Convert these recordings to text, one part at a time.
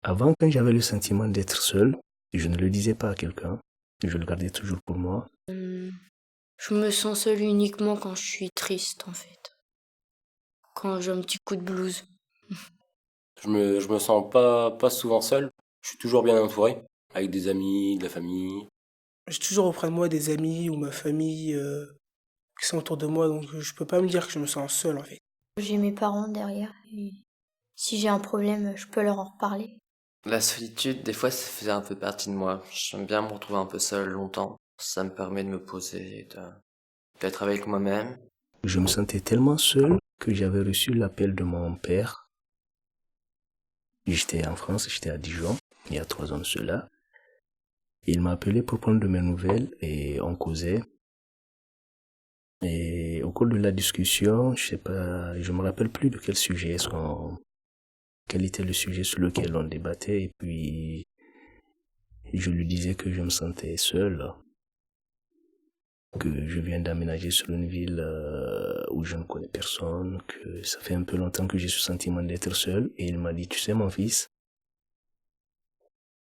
Avant, quand j'avais le sentiment d'être seul, je ne le disais pas à quelqu'un, je le gardais toujours pour moi. Je me sens seule uniquement quand je suis triste, en fait. Quand j'ai un petit coup de blues. Je me sens pas souvent seul. Je suis toujours bien entouré, avec des amis, de la famille. J'ai toujours auprès de moi des amis ou ma famille qui sont autour de moi, donc je peux pas me dire que je me sens seul en fait. J'ai mes parents derrière et si j'ai un problème, je peux leur en reparler. La solitude, des fois, ça faisait un peu partie de moi. J'aime bien me retrouver un peu seul longtemps. Ça me permet de me poser, d'être avec moi-même. Je me sentais tellement seul que j'avais reçu l'appel de mon père. J'étais en France, j'étais à Dijon, il y a 3 ans de cela. Il m'a appelé pour prendre de mes nouvelles et on causait. Et au cours de la discussion, je me rappelle plus de quel était le sujet sur lequel on débattait, et puis je lui disais que je me sentais seul, que je viens d'aménager sur une ville où je ne connais personne, que ça fait un peu longtemps que j'ai ce sentiment d'être seul, et il m'a dit, tu sais mon fils,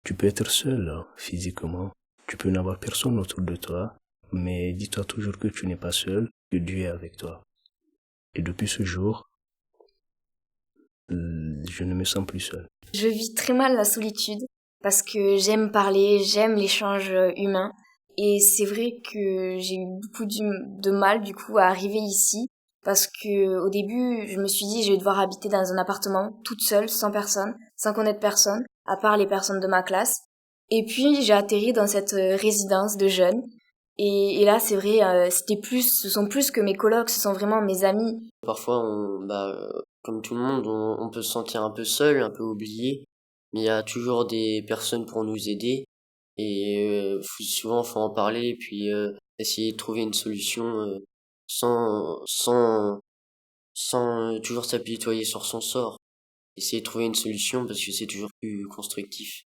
tu peux être seul physiquement, tu peux n'avoir personne autour de toi, mais dis-toi toujours que tu n'es pas seul, que Dieu est avec toi. Et depuis ce jour, je ne me sens plus seul. Je vis très mal la solitude parce que j'aime parler, j'aime l'échange humain. Et c'est vrai que j'ai eu beaucoup de mal du coup à arriver ici parce que au début, je me suis dit je vais devoir habiter dans un appartement toute seule, sans personne, sans connaître personne, à part les personnes de ma classe. Et puis j'ai atterri dans cette résidence de jeunes. Et là, c'est vrai, ce sont plus que mes colocs, ce sont vraiment mes amis. Parfois, comme tout le monde, on peut se sentir un peu seul, un peu oublié. Mais il y a toujours des personnes pour nous aider. Et souvent, faut en parler et puis essayer de trouver une solution sans toujours s'apitoyer sur son sort. Essayer de trouver une solution parce que c'est toujours plus constructif.